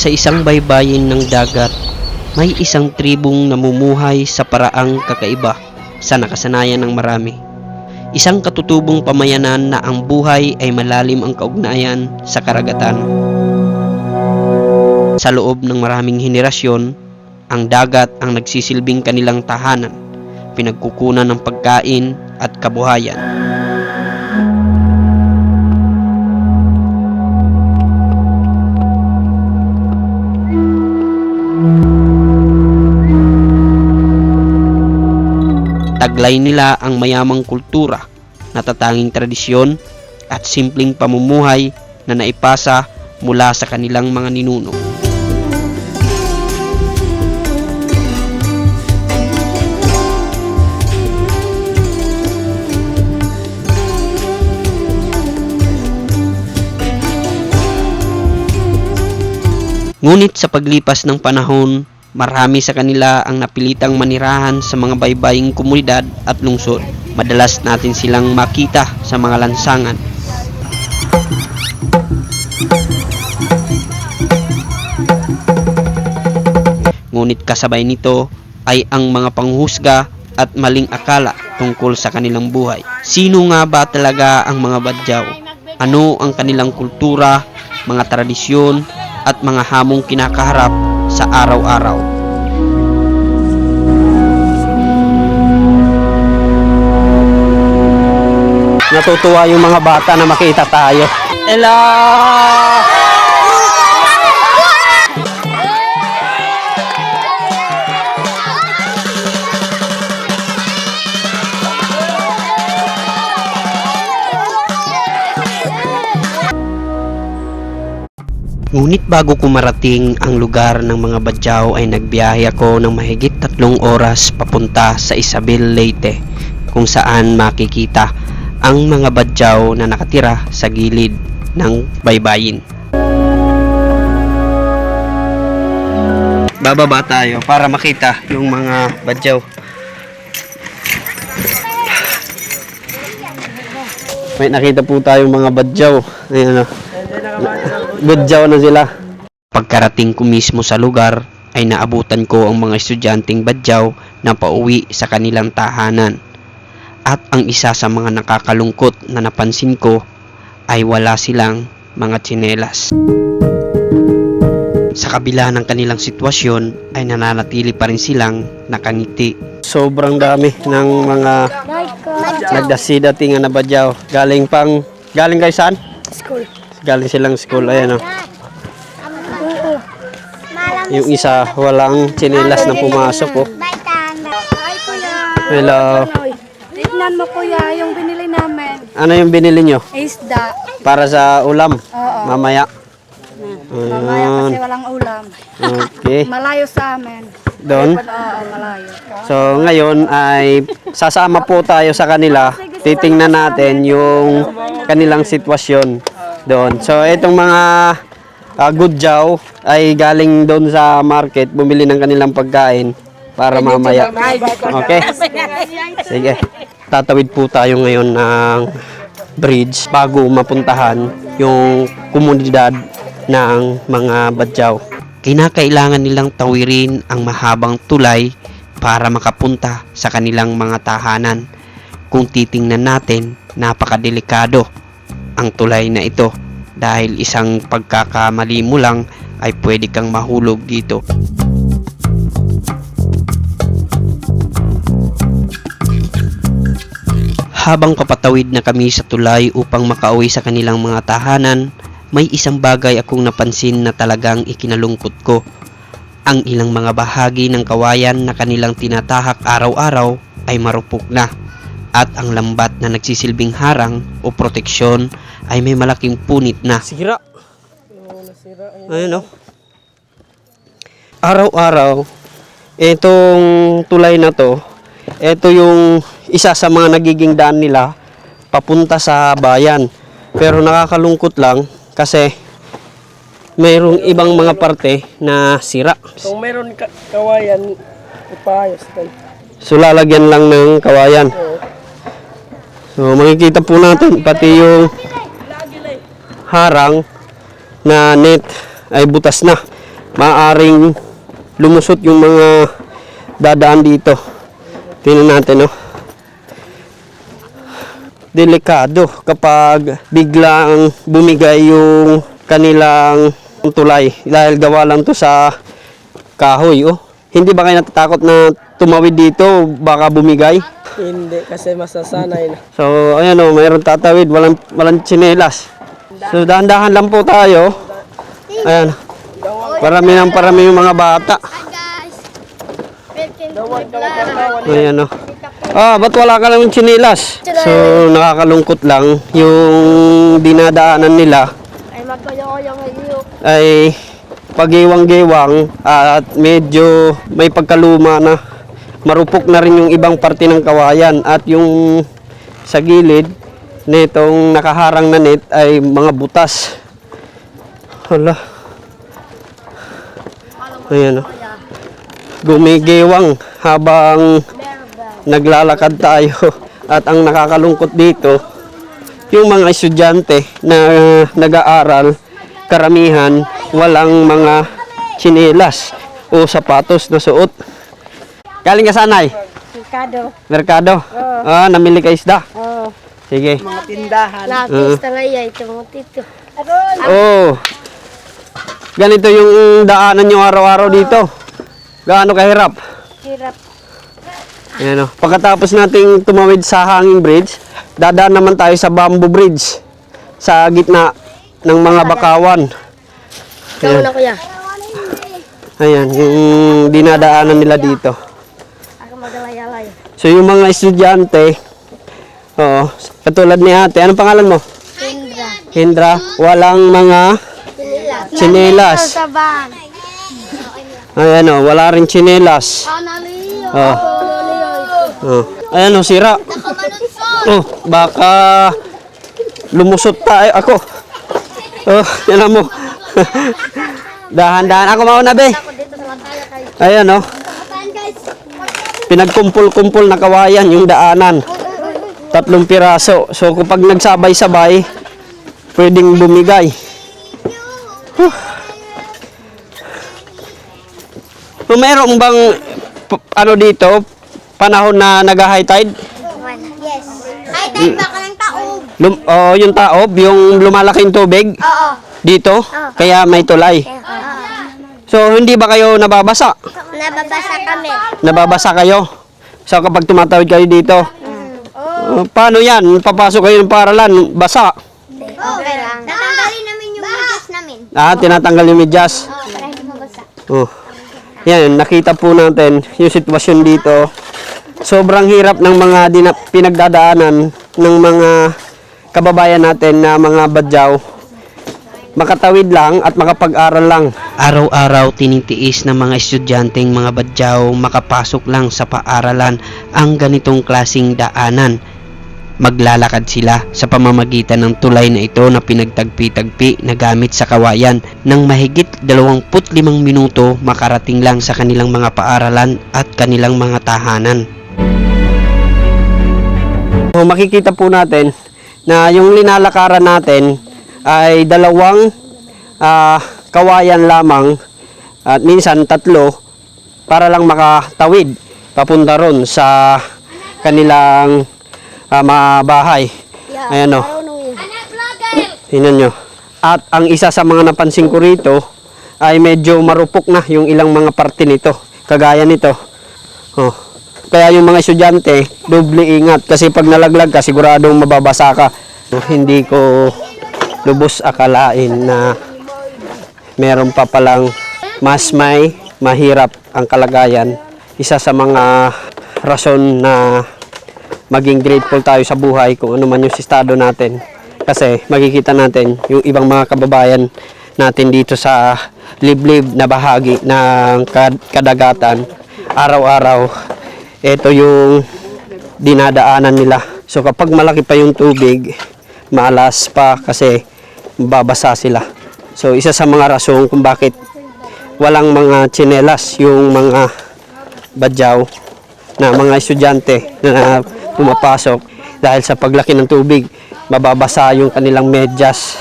Sa isang baybayin ng dagat, may isang tribong namumuhay sa paraang kakaiba sa nakasanayan ng marami. Isang katutubong pamayanan na ang buhay ay malalim ang kaugnayan sa karagatan. Sa loob ng maraming henerasyon, ang dagat ang nagsisilbing kanilang tahanan, pinagkukunan ng pagkain at kabuhayan. Taglay nila ang mayamang kultura, natatanging tradisyon at simpleng pamumuhay na naipasa mula sa kanilang mga ninuno. Ngunit sa paglipas ng panahon, marami sa kanila ang napilitang manirahan sa mga baybaying komunidad at lungsod. Madalas natin silang makita sa mga lansangan. Ngunit kasabay nito ay ang mga panghusga at maling akala tungkol sa kanilang buhay. Sino nga ba talaga ang mga Badyaw? Ano ang kanilang kultura, mga tradisyon at mga hamong kinakaharap sa araw-araw? Natutuwa yung mga bata na makita tayo. Hello! Ngunit bago ko marating ang lugar ng mga Badyaw ay nagbiyahe ako ng mahigit 3 oras papunta sa Isabel, Leyte, kung saan makikita ang mga Badyaw na nakatira sa gilid ng baybayin. Bababa tayo para makita yung mga Badyaw. May nakita po tayong mga Badyaw. Ayan o. Badyaw na sila. Pagkarating ko mismo sa lugar ay naabutan ko ang mga estudyanteng Badyaw na pauwi sa kanilang tahanan. At ang isa sa mga nakakalungkot na napansin ko ay wala silang mga tsinelas. Sa kabila ng kanilang sitwasyon ay nananatili pa rin silang nakangiti. Sobrang dami ng mga nagdasidating na Badyaw. Galing kayo saan? School. Galing silang school, ayan o. Yung isa, walang tsinelas na pumasok o. Hi kuya. Hello. Tignan mo kuya, yung binili namin. Ano yung binili nyo? Isda. Para sa ulam? Oo. Mamaya. Mamaya kasi walang ulam. Okay. Malayo sa amin. Doon? Oo, malayo. So ngayon ay sasama po tayo sa kanila. Titingnan natin yung kanilang sitwasyon doon. So itong mga Badyaw ay galing doon sa market, bumili ng kanilang pagkain para mamaya. Okay? Sige. Tatawid po tayo ngayon ng bridge bago mapuntahan yung komunidad ng mga Badyaw. Kinakailangan nilang tawirin ang mahabang tulay para makapunta sa kanilang mga tahanan. Kung titingnan natin, napakadelikado ang tulay na ito dahil isang pagkakamali mo lang ay pwede kang mahulog dito. Habang papatawid na kami sa tulay upang makauwi sa kanilang mga tahanan, may isang bagay akong napansin na talagang ikinalungkot ko. Ang ilang mga bahagi ng kawayan na kanilang tinatahak araw-araw ay marupok na. At ang lambat na nagsisilbing harang o proteksyon ay may malaking punit na. Sira. Ayun o. Araw-araw, itong tulay na to, ito yung isa sa mga nagiging daan nila papunta sa bayan. Pero nakakalungkot lang kasi mayroong ibang mga parte na sira. Kung meron kawayan, ipayos tayo. So lalagyan lang ng kawayan. So makikita po natin pati yung harang na net ay butas na. maaring lumusot yung mga dadaan dito. Tingnan natin, no? Delikado kapag biglang bumigay yung kanilang tulay dahil gawa lang to sa kahoy, oh. Hindi ba kayo natatakot na tumawid dito, baka bumigay? Hindi, kasi masasanay na. So, ayan, oh, mayroon tatawid, walang tsinelas. So, dahan-dahan lang po tayo. Ayan. Parami yung mga bata. Ayan, oh. Ba't wala ka lang tsinelas? So, nakakalungkot lang yung dinadaanan nila ay pagiwang-giwang at medyo may pagkaluma na. Marupok na rin yung ibang parte ng kawayan at yung sa gilid nitong nakaharang na net ay mga butas. Hala. Ayan, oh. Gumigiwang habang naglalakad tayo. At ang nakakalungkot dito, yung mga estudyante na nag-aaral, karamihan walang mga tsinelas o sapatos na suot. Galing ka sanay? Merkado. Merkado? Namili ka isda? Oo. Sige. Mga tindahan. Lapis talaga ito mo tito. Oh. Ganito yung daanan nyo araw-araw dito. Gaano kahirap? Hirap. Ayan, oh. Pagkatapos nating tumawid sa hanging bridge, dadaan naman tayo sa bamboo bridge sa gitna ng mga bakawan. Ikaw na kuya. Ayan, yung dinadaanan nila dito. Ako magalay-alay. So yung mga estudyante, katulad ni ate, anong pangalan mo? Indra. Hendra, walang mga tsinelas. Saban. Ayan, oh, wala rin tsinelas. Analiyo. Ayan, oh, sira. Baka lumusot tayo. Ako. Yan mo. Dahan-dahan. Ako mauna, be. Ayan, oh. Pinagkumpul-kumpul na kawayan yung daanan. 3 piraso. So, kapag nagsabay-sabay, pwedeng bumigay. So, meron bang dito, panahon na nag-high tide? Yes. Ay, tayo baka ng taob. Yung taob, yung lumalaking tubig Oo. dito, kaya may tulay. So, hindi ba kayo nababasa? Nababasa kami. Nababasa kayo? So, kapag tumatawid kayo dito, paano yan? Papasok kayo ng paralan, basa. Okay lang. Natanggalin namin yung medyas namin. Tinatanggal yung medyas. Para hindi mabasa. Yan, nakita po natin yung sitwasyon dito. Sobrang hirap ng mga pinagdadaanan ng mga kababayan natin na mga badyaw. Makatawid lang at makapag-aral lang. Araw-araw tinitiis ng mga estudyanteng mga badyaw makapasok lang sa paaralan ang ganitong klasing daanan. Maglalakad sila sa pamamagitan ng tulay na ito na pinagtagpi-tagpi na gamit sa kawayan ng mahigit 25 minuto makarating lang sa kanilang mga paaralan at kanilang mga tahanan. Makikita po natin na yung linalakaran natin ay 2 kawayan lamang at minsan 3 para lang makatawid papunta ron sa kanilang mga bahay. Ayan, o. Tingnan nyo. At ang isa sa mga napansin ko rito ay medyo marupok na yung ilang mga parte nito. Kagaya nito. Kaya yung mga estudyante, doble ingat. Kasi pag nalaglag ka, siguradong mababasa ka. Hindi ko lubos akalain na meron pa palang mas may mahirap ang kalagayan. Isa sa mga rason na maging grateful tayo sa buhay kung ano man yung estado natin. Kasi makikita natin yung ibang mga kababayan natin dito sa liblib na bahagi ng kadagatan. Araw-araw, ito yung dinadaanan nila. So kapag malaki pa yung tubig, maalas pa kasi babasa sila. So isa sa mga rason kung bakit walang mga tsinelas yung mga badyaw na mga estudyante na pumapasok dahil sa paglaki ng tubig, mababasa yung kanilang medyas.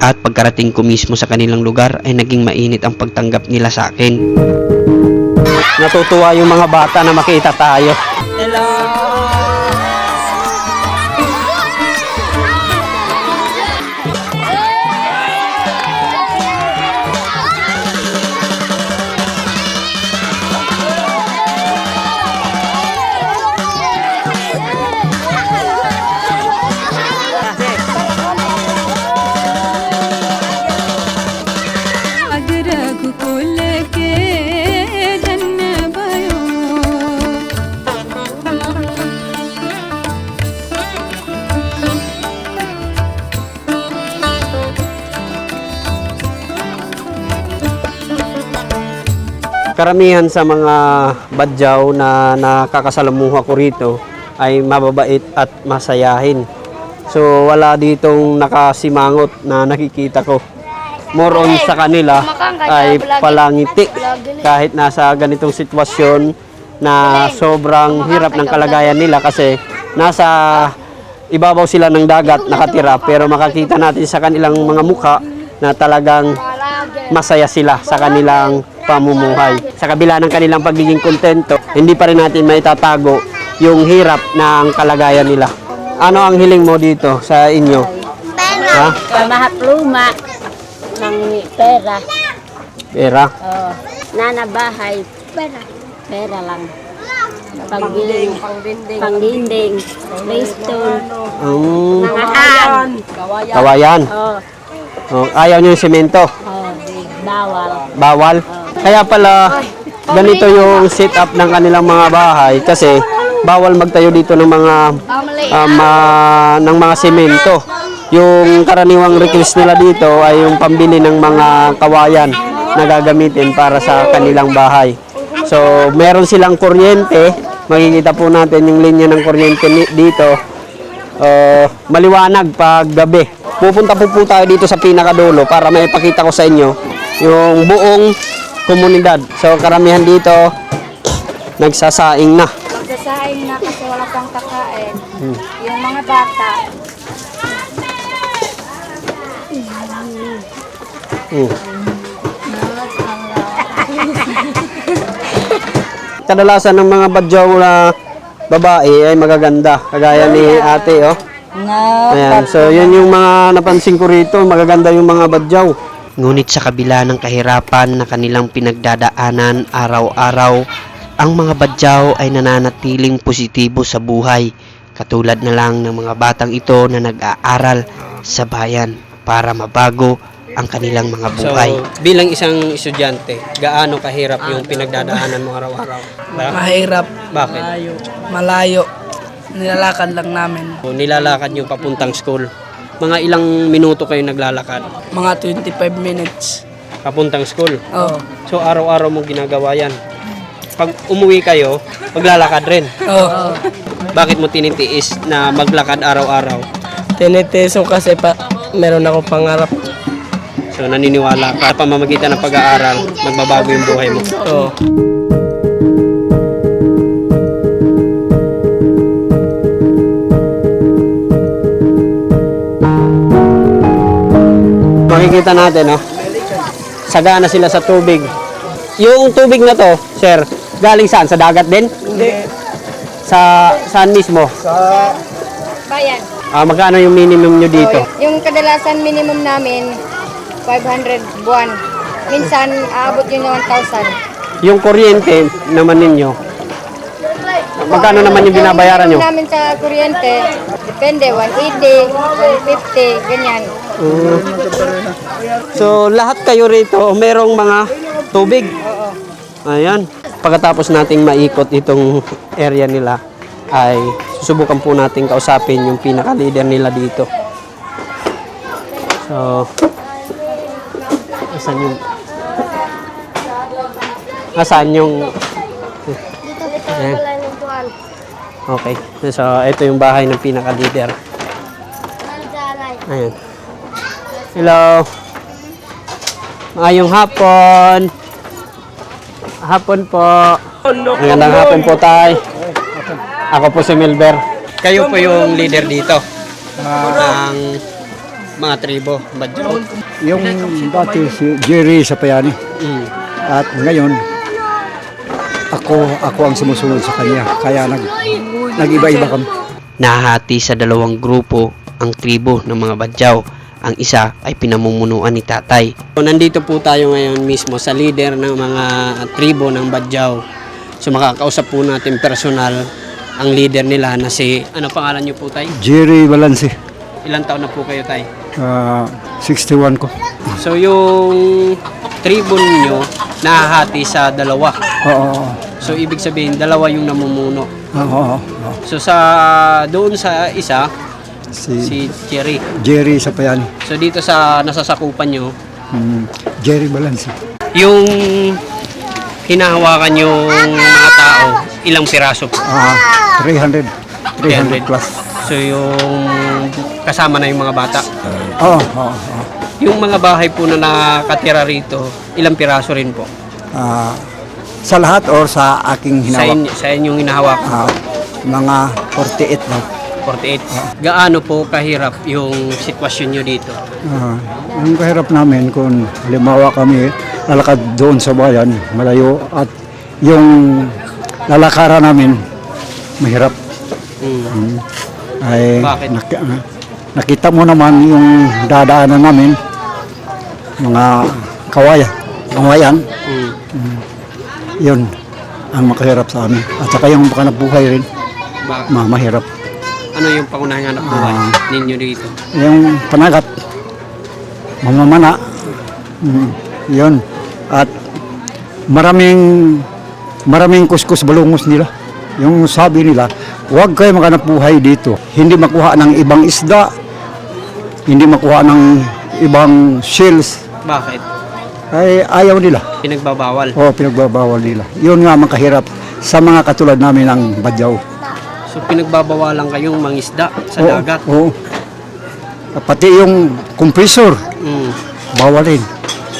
At pagkarating ko mismo sa kanilang lugar ay naging mainit ang pagtanggap nila sa akin. Natutuwa yung mga bata na makita tayo. Hello! Karamihan sa mga badyaw na nakakasalamuha ko rito ay mababait at masayahin. So wala ditong nakasimangot na nakikita ko. More on sa kanila ay palangiti kahit nasa ganitong sitwasyon na sobrang hirap ng kalagayan nila kasi nasa ibabaw sila ng dagat nakatira, pero makakita natin sa kanilang mga mukha na talagang masaya sila sa kanilang pamumuhay. Sa kabila ng kanilang pagiging kontento, hindi pa rin natin maitatago yung hirap ng kalagayan nila. Ano ang hiling mo dito sa inyo? Ha? Pamahapluma ng pera. Pera? Oh, nanabahay. Pera lang. Pangdinding. Playstone. Nangahan. Kawayan. Oh, Oh, ayaw nyo yung semento? bawal. Bawal? Kaya pala ganito yung setup ng kanilang mga bahay kasi bawal magtayo dito ng mga ng mga semento. Yung karaniwang request nila dito ay yung pambili ng mga kawayan na gagamitin para sa kanilang bahay. So, meron silang kuryente. Makikita po natin yung linya ng kuryente dito. Maliwanag pag gabi. Pupunta po tayo dito sa pinakadulo para maipakita ko sa inyo yung buong komunidad. So, karamihan dito nagsasaing na. Nagsasaing na kasi wala pang kakain. Yung mga bata. Kadalasan ng mga badyaw na babae ay magaganda. Kagaya ni ate, oh. Ayan, so yun yung mga napansin ko rito, magaganda yung mga badyaw. Ngunit sa kabila ng kahirapan na kanilang pinagdadaanan araw-araw, ang mga badyaw ay nananatiling positibo sa buhay. Katulad na lang ng mga batang ito na nag-aaral sa bayan para mabago ang kanilang mga buhay. So, bilang isang estudyante, gaano kahirap yung pinagdadaanan mo araw-araw? Mahirap. Bakit? Malayo. Nilalakad lang namin. Nilalakad yung papuntang school. Mga ilang minuto kayo naglalakad? Mga 25 minutes. Papuntang school? Oo. So araw-araw mong ginagawa yan. Pag umuwi kayo, maglalakad rin. Oo. Bakit mo tinitiis na maglakad araw-araw? Tinitiis ko kasi meron akong pangarap. So naniniwala ka sa pamamagitan ng pag-aaral, magbabago yung buhay mo. Oo. Makikita natin, no? Sagana sila sa tubig. Yung tubig na to, sir, galing saan? Sa dagat din? Hindi. Saan mismo? Bayan. Magkano yung minimum nyo dito? Yung kadalasan minimum namin, 500 buwan. Minsan, aabot yun ng 1,000. Yung kuryente naman ninyo, magkano naman yung binabayaran nyo? Namin sa kuryente, depende, 180, 150, ganyan. So, lahat kayo rito, merong mga tubig. Ayan. Pagkatapos nating maikot itong area nila, ay susubukan po natin kausapin yung pinaka-leader nila dito. So, asan yung... Asan yung... Ayan. Okay. So, ito yung bahay ng pinaka-leader. Ayan. Hello. Maayong hapon. Hapon po. Magandang hapon po, tay. Ako po si Milber. Kayo po yung leader dito ng mga tribo, Badyaw? Yung dati si Jerry Sapayani. Mm. At ngayon, ako ang sumusunod sa kanya. Kaya nag-iba-iba kami. Nahati sa dalawang grupo ang tribo ng mga Badyaw. Ang isa ay pinamumunuan ni tatay. So, nandito po tayo ngayon mismo sa leader ng mga tribo ng Badyaw. So makakausap po natin personal ang leader nila na si, ano pangalan niyo po tay? Jerry Balansi. Ilang taon na po kayo tay? 61 ko. So yung tribo ninyo nahahati sa dalawa. Oo. So ibig sabihin dalawa yung namumuno. Oo. So doon sa isa si Jerry. Jerry Sapayani. So dito sa nasasakupan nyo, Jerry Balansi. yung hinahawakan yung mga tao, ilang piraso po? 300 plus. So yung kasama na yung mga bata. Oo. Yung mga bahay po na nakatira rito, ilang piraso rin po? Sa lahat or sa aking hinawak? Sa inyong hinahawak? Mga 48 lang. 48. Gaano po kahirap yung sitwasyon nyo dito? Ang kahirap namin kung halimbawa kami lalakad doon sa bayan, malayo, at yung lalakaran namin mahirap. Ay, Bakit? nakita mo naman yung dadaanan namin, mga kawayan, yun ang makahirap sa amin. At saka yung baka nabuhay rin, mahirap. Ano yung pangunahing hanap buhay ninyo dito? Yung panagat, mamamana, yun. At maraming kuskus balungos nila. Yung sabi nila, huwag kayo maghanap buhay dito. Hindi makuha ng ibang isda, hindi makuha ng ibang shells. Bakit? Ay ayaw nila. Pinagbabawal. O pinagbabawal nila. Yun nga makahirap sa mga katulad namin ng Badyaw. So pinagbabawalan kayong mangisda sa dagat? Oo. Pati yung compressor, bawal rin.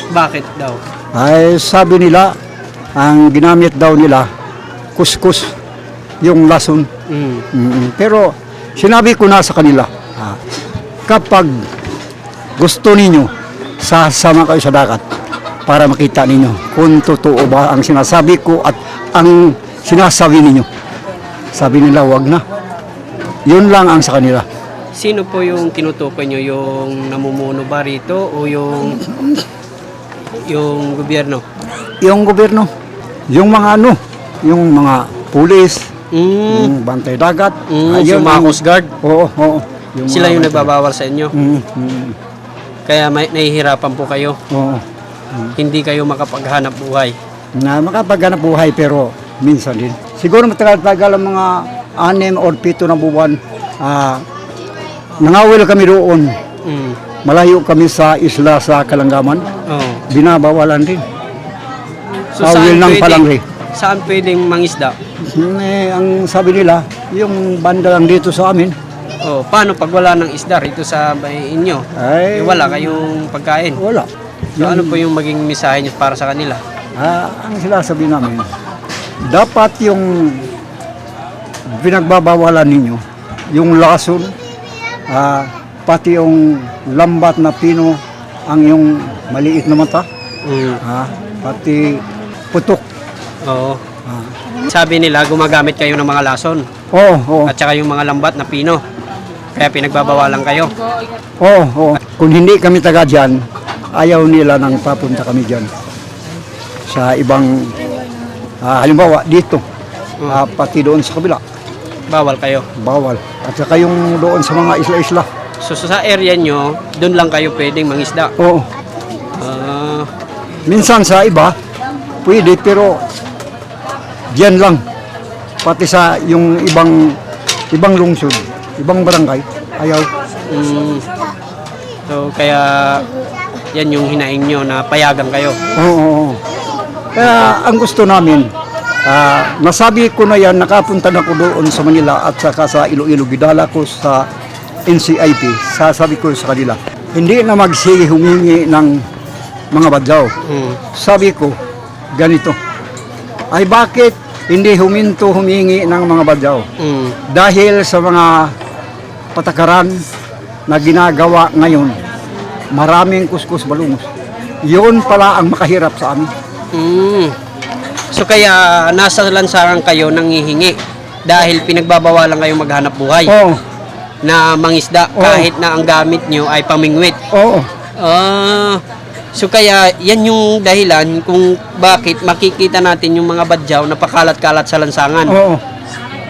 Bakit daw? Ay sabi nila, ang ginamit daw nila, kuskus, yung lason. Pero sinabi ko na sa kanila, kapag gusto ninyo, sasama kayo sa dagat para makita ninyo kung totoo ba ang sinasabi ko at ang sinasabi ninyo. Sabi nila, wag na. Yun lang ang sa kanila. Sino po yung tinutukoy nyo? Yung namumuno ba rito o yung gobyerno? Yung gobyerno, yung mga yung mga pulis, yung bantay dagat, Yung mga Coast Guard? Oo. Sila yung nagbabawal sa inyo? Kaya nahihirapan po kayo? Oo. Hindi kayo makapaghanap buhay? Na makapaghanap buhay pero minsan din. Siguro matagal-tagal ang mga 6 or 7 na buwan. Nangawil kami doon. Malayo kami sa isla sa Kalanggaman. Binabawalan din. So Awil ng palangri. Saan pwedeng mangisda? Ang sabi nila, yung banda lang dito sa amin. Paano pag wala ng isda rito sa bahay inyo? Ay, Wala kayong pagkain? wala. So ano po yung maging mensahe niyo para sa kanila? Ang sinasabi namin, dapat yung pinagbabawalan ninyo, yung lason, pati yung lambat na pino, ang yung maliit na mata, pati putok. Oo. Sabi nila gumagamit kayo ng mga lason Oo. at saka yung mga lambat na pino. Kaya pinagbabawalan kayo. Oo. Kung hindi kami taga dyan, ayaw nila nang papunta kami dyan. Sa ibang, halimbawa dito, pati doon sa kabila, Bawal kayo. bawal. At saka yung doon sa mga isla-isla. So sa area nyo, doon lang kayo pwedeng mangisda. Oo. Minsan sa iba, pwede, pero diyan lang. Pati sa yung ibang lungsod, ibang barangay, ayaw. So kaya yan yung hinaing nyo na payagan kayo. Oo. Kaya ang gusto namin, nasabi ko na yan, nakapunta na ko doon sa Manila at saka sa Iloilo, gidala ko sa NCIP, sasabi ko sa kanila, hindi na magsige humingi ng mga Badyaw. Sabi ko, ganito, ay bakit hindi humingi ng mga Badyaw? Dahil sa mga patakaran na ginagawa ngayon maraming kuskus balungos. Yun pala ang makahirap sa amin. Mm. So kaya nasa lansangan kayo nanghihingi dahil pinagbabawalan kayong maghanap buhay Oo, na mangisda kahit na ang gamit nyo ay pamingwit. oo, So kaya yan yung dahilan kung bakit makikita natin yung mga badyaw na pakalat-kalat sa lansangan. oo,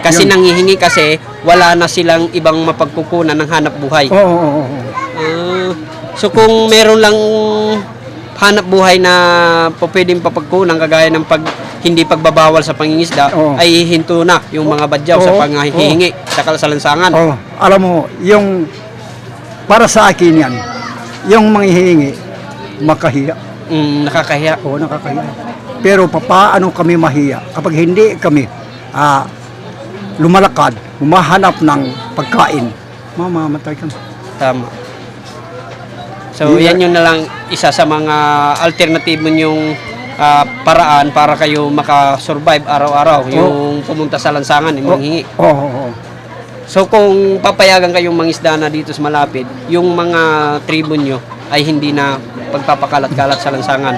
Kasi Yun. nanghihingi kasi wala na silang ibang mapagkukunan ng hanap buhay. oo, oo, oo. So kung meron lang hanap buhay na pwedeng papagkunan kagaya ng hindi pagbabawal sa pangingisda Oo. ay hinto na yung mga badyaw sa Oo. panghihingi sa lansangan. Oo, alam mo, yung para sa akin yan, yung manghihingi, makahiya. Nakakahiya. Oo, nakakahiya. Pero paano kami mahiya kapag hindi kami lumalakad, humahanap ng pagkain, mamamatay kami. Tama. So yan yun na lang isa sa mga alternatibo yung paraan para kayo makasurvive araw-araw, yung pumunta sa lansangan, yung manghingi. Oo, oo, oo. So kung papayagan kayong mangisda na dito sa malapit, yung mga tribo nyo ay hindi na pagpapakalat-kalat sa lansangan.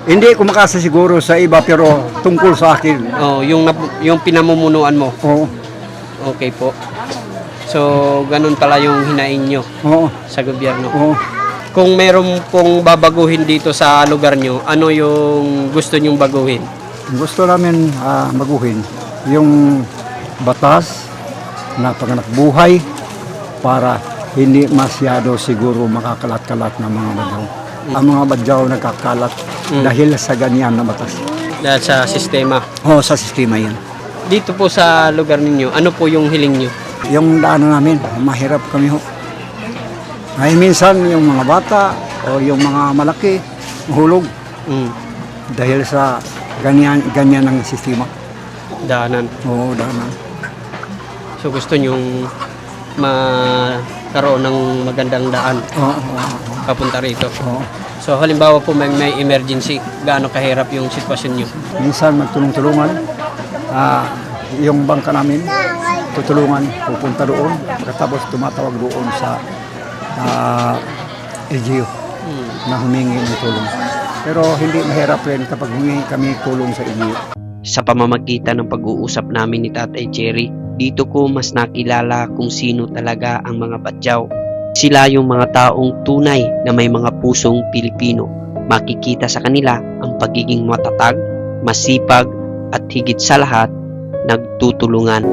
Hindi ko makasasiguro sa iba pero tungkol sa akin. Oh, yung pinamumunuan mo. Oo, Okay po. So ganun pala yung hinaing nyo oo, sa gobyerno. oo. Kung meron pong babaguhin dito sa lugar nyo, ano yung gusto nyong baguhin? Gusto namin baguhin yung batas na panganak buhay para hindi masyado siguro makakalat-kalat ng mga badyaw. Ang mga badyaw nagkakalat dahil sa ganyan na batas. Dahil sa sistema. Oo, sa sistema yan. Dito po sa lugar ninyo, ano po yung hiling nyo? Yung daanan namin, mahirap kami ho. Ay minsan yung mga bata o yung mga malaki mahulog dahil sa ganyan ng sistema. Daanan. Oo, daanan. So gusto nyong magkaroon ng magandang daan Oo, oo, papunta rito. oo. So halimbawa po may emergency, gaano kahirap yung sitwasyon nyo? Minsan magtulong-tulungan. Yung bangka namin, tutulungan, pupunta doon, pagkatapos tumatawag doon sa LGU na humingi ng tulong. Pero hindi mahirap rin kapag humingi kami tulong sa LGU. Sa pamamagitan ng pag-uusap namin ni Tatay Jerry, dito ko mas nakilala kung sino talaga ang mga badyaw. Sila yung mga taong tunay na may mga pusong Pilipino. Makikita sa kanila ang pagiging matatag, masipag, at higit sa lahat, nagtutulungan.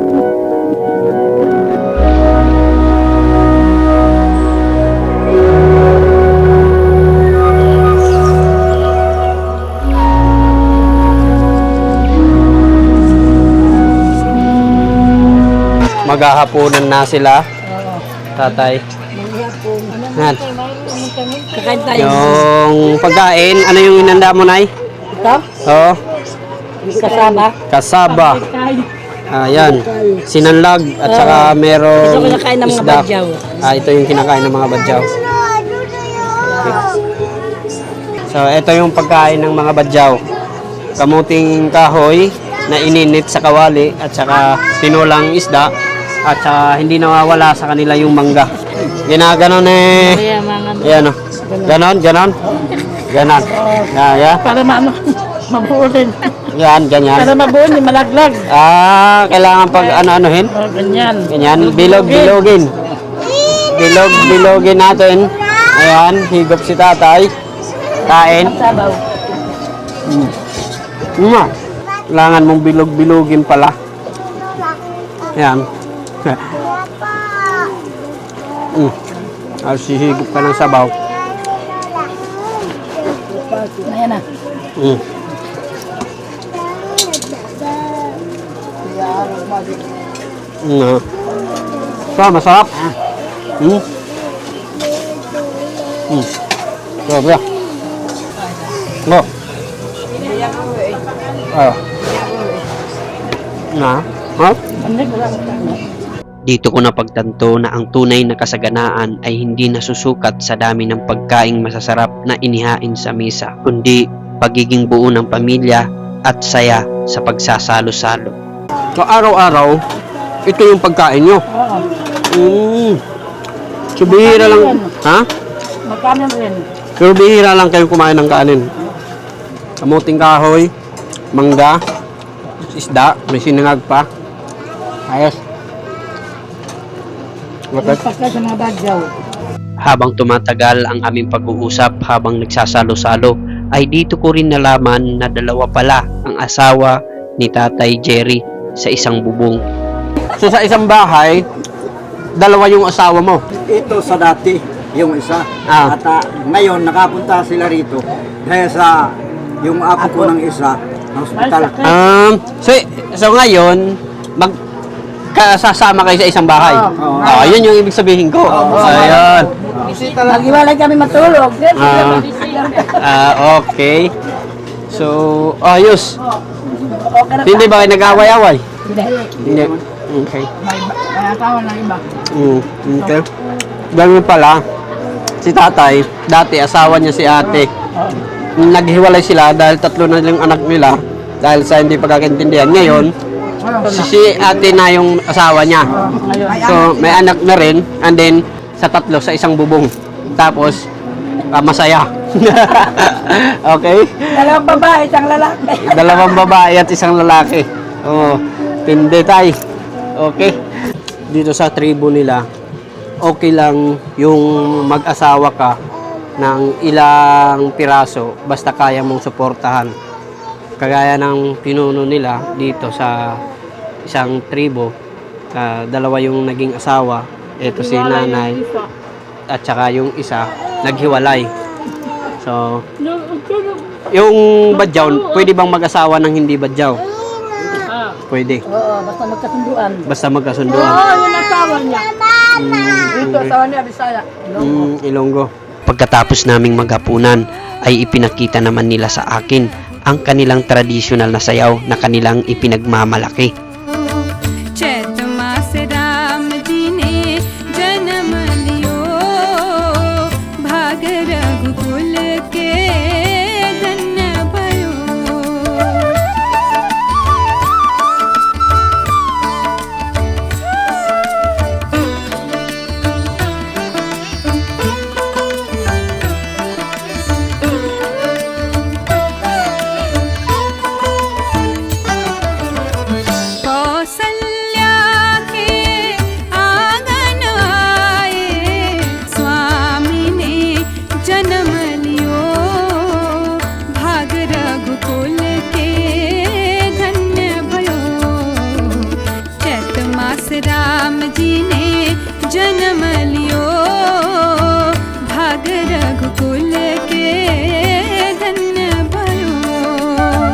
Maghahaponan na sila, tatay. Yan. Kakain tayo. Yung pagkain, ano yung inanda mo, Nay? Ito? Oo, Kasama. kasaba. Ayan, sinanlag at saka merong Ito kinakain ng mga isda. badyaw. Ito yung kinakain ng mga badyaw. Okay. So, ito yung pagkain ng mga badyaw. Kamuting kahoy na ininit sa kawali at saka tinulang isda at saka hindi nawawala sa kanila yung mangga. Ginaganon eh. Kaya mga Ayan o. Ganon, ganon. Ganon. Yeah. para mabuo rin. Yan, ganyan. Para mabuo ni malaglag. Kailangan pag ano-anuhin. Ganyan. Ganyan, bilog-bilogin. Bilog-bilogin natin. Ayan, higop si tatay. Kain. Sabaw. Kailangan mong bilog-bilogin pala. Ayan. Higop ka ng sabaw. Ayan na. Masarap. Grabe. No. Ha? Dito ko napagtanto na ang tunay na kasaganaan ay hindi nasusukat sa dami ng pagkaing masasarap na inihain sa misa, kundi pagiging buo ng pamilya at saya sa pagsasalo-salo. So araw-araw, ito yung pagkain nyo. So bihira lang. Ha? Magkano rin? Pero bihira lang kayo kumain ng kanin. Kamuting kahoy, mangga, isda, may sinangag pa. Ayos. Okay. Pagka sa mga badyaw. Habang tumatagal ang aming pag-uusap habang nagsasalo-salo, ay dito ko rin nalaman na dalawa pala ang asawa ni Tatay Jerry sa isang bubong. So sa isang bahay, dalawa yung asawa mo. Ito sa dati, yung isa. Ah. At ngayon, nakapunta sila rito dahil sa yung apo ko ng isa na hospital. So ngayon, kasasama kayo sa isang bahay. Yun yung ibig sabihin ko. Ayan. Nag-iwalay kami matulog. Okay. So, ayos. Hindi ba kayo nag-away-away? Hindi. Okay. May asawa ng iba. Okay. Ganun pala. Si tatay, dati asawa niya si ate. Naghiwalay sila dahil tatlo na lang anak nila. Dahil sa hindi pagkakaintindihan. Ngayon, si ate na yung asawa niya. So, may anak na rin. And then, sa tatlo, sa isang bubong. Tapos, masaya. Okay? Dalawang babae, isang lalaki. Dalawang babae at isang lalaki. Oo. Tindi tay. Okay. Dito sa tribo nila, okay lang yung mag-asawa ka ng ilang piraso basta kaya mong suportahan. Kagaya ng pinuno nila dito sa isang tribo, dalawa yung naging asawa. Ito si nanay at saka yung isa naghiwalay. So, yung badyaw, pwede bang mag-asawa ng hindi badyaw? Pwede. Oo, basta magkasunduan. Basta magkasunduan. Yung asawa niya. Ito, asawa niya, Bisaya. Ilonggo. Pagkatapos naming maghapunan ay ipinakita naman nila sa akin ang kanilang tradisyonal na sayaw na kanilang ipinagmamalaki. चैत मास राम जी ने जन्म लियो भाग रघुकुल के धन्य भयो कौसल्या के आंगन आए स्वामी ने जन्म लियो भाग रघुकुल के धन्य भयो चैत मास राम जी ने जन्म लियो भाग रघुकुल